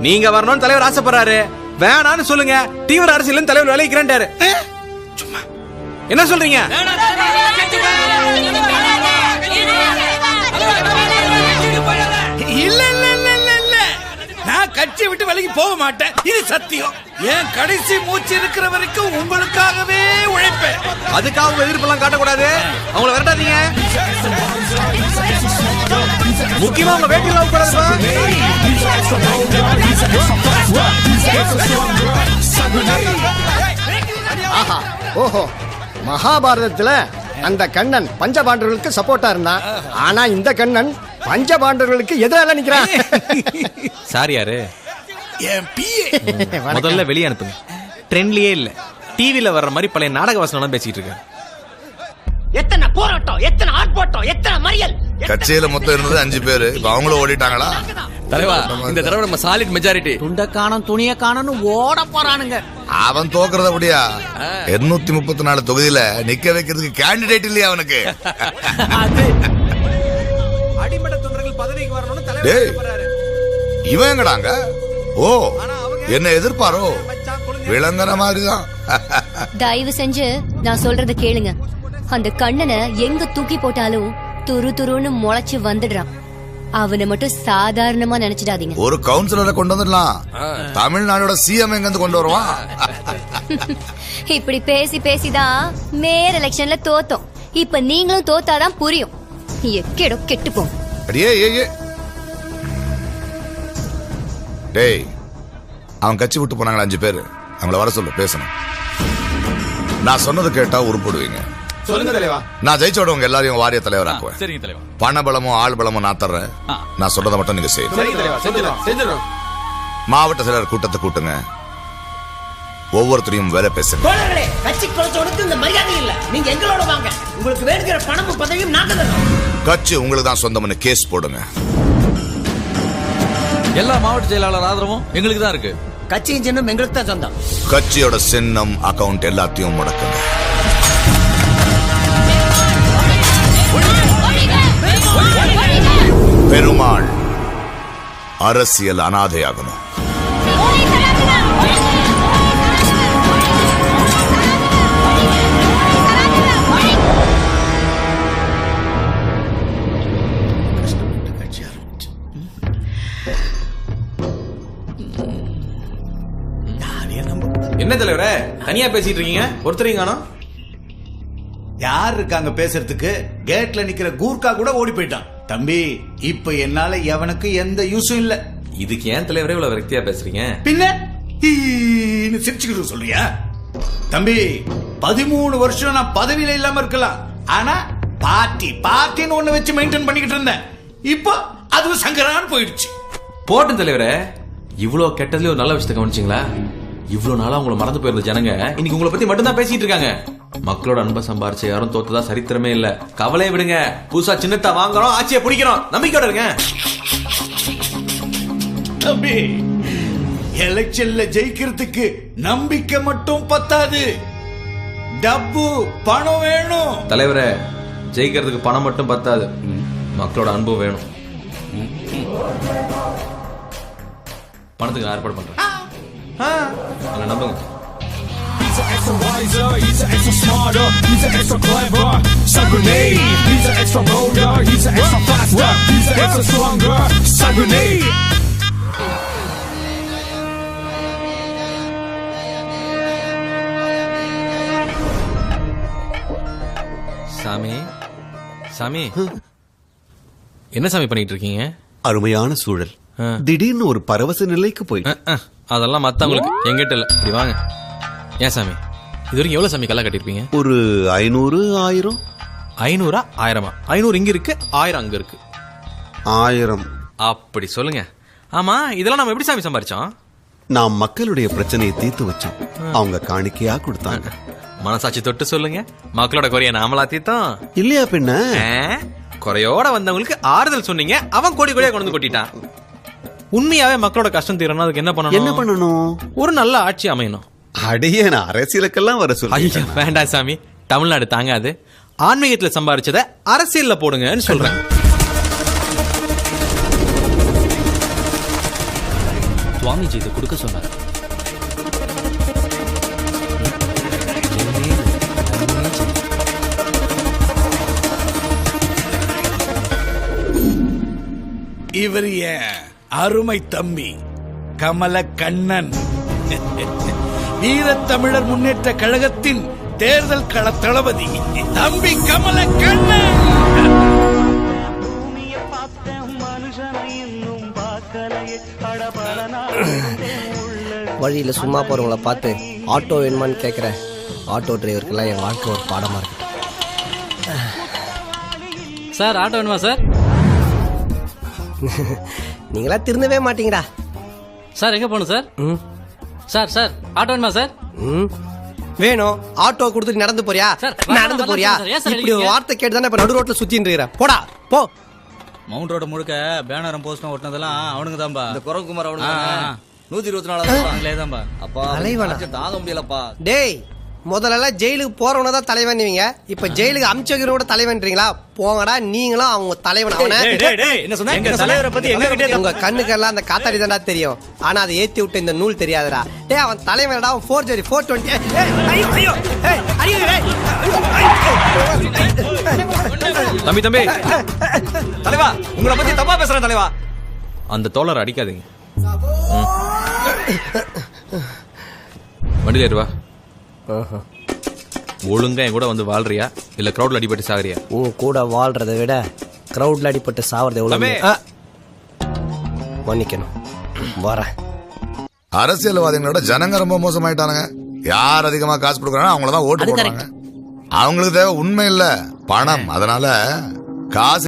நீங்க வரணும்னு தலைவர் ஆசைப்படுறாரு. வேணான்னு சொல்லுங்க. தீவிர அரசியல் தலைவர் விளைவிக்கிறாரு. சும்மா என்ன சொல்றீங்க? இல்ல இல்ல இல்ல இல்ல இல்ல, நான் கட்சியை விட்டு விலகி போக மாட்டேன். இது சத்தியம். என் கடைசி மூச்சு இருக்கிற வரைக்கும் உங்களுக்காகவே உழைப்பேன். அதுக்காக உங்க எதிர்ப்பெல்லாம் காட்டக்கூடாது. அவங்கள விரட்டாதீங்க. முக்கியமா உங்க வேட்டியெல்லாம் கூடாதுப்பா. ஆஹா, ஓஹோ, மகாபாரதத்துல அந்த கண்ணன் பஞ்சபாண்டவர்களுக்கு சப்போர்ட்டா இருந்தான். ஆனா இந்த கண்ணன் பஞ்சபாண்டவர்களுக்கு எதிரால நிக்கிறான். சார் யாரு? என் பிஏ. முதல்ல வெளியே அனுப்புங்க. ட்ரெண்ட்லயே இல்ல. டிவில வர்ற மாதிரி பழைய நாடக வசனம் பேசிட்டு இருக்காரு. எத்தனை போராட்டம், எத்தனை ஆர்ப்பாட்டம், எத்தனை மறியல். கட்சியில மொத்தம் இருந்தது 5 பேரு. இப்ப அவங்களும் ஓடிட்டாங்களா? தலைவா, இந்த தடவை நம்ம சாலிட் மெஜாரிட்டி. துண்ட காணும் துணிய காணும்னு ஓட போறானுங்க. அவன் தோக்குறத அப்படியா? 234 தொகுதியில நிக்க வைக்கிறதுக்கு கேண்டிடேட் இல்லையா அவனுக்கு? அடிமட்ட தொண்டர்கள் பதவிக்கு வரணும்னு தலைவர் டேய், ஆசைப்படுறாரு. இவன் எங்கடாங்க? ஓ, என்ன எதிர்பாரோ? விளங்குற மாதிரிதான். தயவு செஞ்சு நான் சொல்றத கேளுங்க. அந்த கண்ணனை எங்க தூக்கி போட்டாலும் துரு துருன்னு முளைச்சு வந்துடுறான். அவனை மட்டும் சாதாரணமா நினைச்சிடாதீங்க. ஒரு கவுன்சிலரை கொண்டு வந்துடலாம். தமிழ்நாடோட சிஎம் எங்க இருந்து கொண்டு வருவான்? இப்படி பேசி பேசிதான் மேயர் எலெக்ஷன்ல தோத்தோம். இப்ப நீங்களும் தோத்தாதான் புரியும். எக்கேடோ கெட்டுப்போம். அடியே ஏ டேய், அவன் கட்சி விட்டு போனாங்களா 5 பேரு. அவங்கள வர சொல்லு, பேசணும். நான் சொன்னது கேட்டா உருப்படுவீங்க. சொல்லுங்க தலைவா. நான் ஜெயிச்சோட உங்க எல்லாரையும் வாரிய தலைவராக்குவேன். சரிங்க தலைவா. பண பலமும் ஆள் பலமும் நான் தர்றேன். நான் சொல்றதை மட்டும் நீங்க செய்யணும். சரிங்க தலைவா, செஞ்சிடும். மாவட்ட செயலர் கூட்டத்தை கூட்டுங்க. ஒவ்வொருத்தரையும் வேலை பேசுங்க. தோழர்களே, கட்சி குறைச்சவனுக்கு இந்த மரியாதை இல்ல. நீங்க எங்களோட வாங்க. உங்களுக்கு வேணுங்கிற பணமும் பதவியும் நாங்க தரோம். கட்சி உங்களுக்கு தான் சொந்தம்னு கேஸ் போடுங்க. எல்லா மாவட்ட செயலாளர் ஆதரவும் எங்களுக்கு தான் இருக்கு. கட்சியின் சின்னம் எங்களுக்கு தான் சொந்தம். கட்சியோட சின்னம், அக்கவுண்ட் எல்லாத்தையும் முடக்குங்க. பெருமாள் அரசியல் அனாதையாகணும். என்ன தலைவரே தனியா பேசிட்டு இருக்கீங்க? ஒருத்தரையும் காணோம். யார் இருக்காங்க பேசுறதுக்கு? கேட்ல நிக்கிற கூர்க்கா கூட ஓடி போயிட்டான். தம்பி, இப்ப என்னால எவனுக்கு எந்த யூஸும் இல்ல. இதுக்கு ஏன் தலைவரே இவ்வளவு விரக்தியா பேசுறீங்க? பின்ன சிரிச்சுக்கிட்டு சொல்றியா? தம்பி, 13 வருஷம் நான் பதவியில இல்லாம இருக்கலாம். ஆனா பார்ட்டின்னு ஒண்ணு வச்சு மெயின்டைன் பண்ணிக்கிட்டு இருந்தேன். இப்போ அதுவும் சங்கரான்னு போயிடுச்சு. போட்டும் தலைவரே, இவ்வளவு கெட்டதுல ஒரு நல்ல விஷயத்தை கவனிச்சிங்களா? இவ்வளவு நாளா உங்களை மறந்து போயிருந்த ஜனங்க இன்னைக்கு உங்களை பத்தி மட்டும்தான் பேசிட்டு இருக்காங்க. மக்களோட அன்பை சம்பாரிச்ச யாரும் தோத்ததா சரித்திரமே இல்ல. கவலையை விடுங்க. புதுசா சின்னத்தை வாங்குறோம், ஆட்சியை பிடிக்கிறோம். நம்பிக்கையோட இருங்க. தம்பி, எலெக்ஷன்ல ஜெயிக்கிறதுக்கு நம்பிக்கை மட்டும் பத்தாது. டப்பு பணம் வேணும். தலைவரே, ஜெயிக்கிறதுக்கு பணம் மட்டும் பத்தாது, மக்களோட அன்பு வேணும். பணத்துக்கு நான் ஏற்பாடு பண்றேன். நம்புங்க. He's an extra wiser, he's an extra smarter, he's an extra clever. Stun grenade, he's an extra bolder, he's an extra faster, he's an extra stronger. Stun grenade. சாமி, சாமி, என்ன சாமி பண்ணிட்டு இருக்கீங்க? அருமையான சூழல். திடீர்னு ஒரு பரவச நிலைக்கு போய் அதெல்லாம் மத்தவங்களுக்கு, எங்கிட்ட இல்ல. இப்படி வாங்க. ஏன் சாமி, இது வரைக்கும் எவ்வளவு சாமி கல்லா கட்டிருப்பீங்க? ஒரு 500, 1000. 500 1000? 500 இங்க இருக்கு, 1000 அங்க இருக்கு. 1000 அப்படி சொல்லுங்க. ஆமா, இதெல்லாம் நம்ம எப்படி சாமி சம்பாரிச்சோம்? நாம் மக்களுடைய பிரச்சனையை தீர்த்து வச்சோம். அவங்க காணிக்கையா கொடுத்தாங்க. மனசாட்சி தொட்டு சொல்லுங்க, மக்களோட குறைய நாமளா தீர்த்தோம் இல்லையா? பின்ன குறையோட வந்தவங்களுக்கு ஆறுதல் சொன்னீங்க, அவன் கோடி கோடியா கொண்டு கொட்டிட்டான். உண்மையாவே மக்களோட கஷ்டம் தீரணும், அதுக்கு என்ன பண்ணணும்? ஒரு நல்ல ஆட்சி அமையணும். அடைய நான் அரசியலுக்கெல்லாம் வர சொல்ல. வேண்டாம் சாமி, தமிழ்நாடு தாங்காது. ஆன்மீகத்துல சம்பாரிச்சத அரசியல்ல போடுங்கன்னு சொல்றேன். சுவாமிஜி இதை கொடுக்க சொன்னார். இவர் என் அருமை தம்பி கமல கண்ணன், வீரத்தமிழர் முன்னேற்ற கழகத்தின் தேர்தல் கள தளபதி தம்பி கமல கண்ணன். வழியில சும்மா போறவங்கள பார்த்து ஆட்டோ வேணுமான்னு கேட்கிற ஆட்டோ டிரைவருக்கெல்லாம் என் வாழ்க்கை ஒரு பாடமா இருக்கு. சார் ஆட்டோ வேணுமா சார்? நீங்களா திருந்தவே மாட்டீங்கடா. சார் எங்க போகணும் சார்? சார் சார் ஆட்டோ வேணுமா சார்? வேணும். ஆட்டோ கொடுத்துட்டு நடந்து போறியா? சார், நடந்து போறியா? சார், ஏன் சார் இப்படி ஒரு வார்த்தை கேட்டு தானே இப்ப நடு ரோட்ல சுத்தின்னு இருக்கிற. போடா போ. மவுண்ட் ரோட முழுக்க பேனரும் போஸ்டும் ஓட்டினதெல்லாம் அவனுங்க தான்பா. இந்த குரங்குமார் அவனுங்க 124 தான்பா. அப்பா தலைவனா? தாங்க முடியலப்பா. டேய், முதல்ல ஜெயிலுக்கு போறவன தான் தலைவன். இப்ப ஜெயிலுக்கு அமிச்சவரோட தலைவன்றீங்களா? போங்கடா நீங்களும் அவங்க தலைவன். அவன என்ன சொன்ன? எங்க தலைவரை பத்தி எங்க கிட்ட உங்க கண்ணுக்கெல்லாம் அந்த காத்தாடி தான்டா தெரியும். ஆனா அதை ஏத்தி விட்டு இந்த நூல் தெரியாதுடா. டேய், அவன் தலைவனடா. அவன் 420 420. ஐயோ ஐயோ ஐயோ தம்பி தம்பி தலைவா உங்களை பத்தி தப்பா பேசுறேன் தலைவா. அந்த தோழர் அடிக்காதீங்க. வண்டியில ஏறு வா. ஒழுங்கா என் கூட வந்து வாழ்றியா இல்ல கிரௌட்ல அடிபட்டு சாகுறியா? உன் கூட வாழ்றதை விட கிரௌட்ல அடிபட்டு சாவறது எவ்வளவு? மன்னிக்கணும், வரேன். அரசியல்வாதிகளோட ஜனங்க ரொம்ப மோசமாயிட்டானுங்க. யார் அதிகமா காசு கொடுக்குறாங்க அவங்களதான் ஓட்டு போடுறாங்க. அவங்களுக்கு தேவை உண்மை இல்ல பணம். அதனால காசு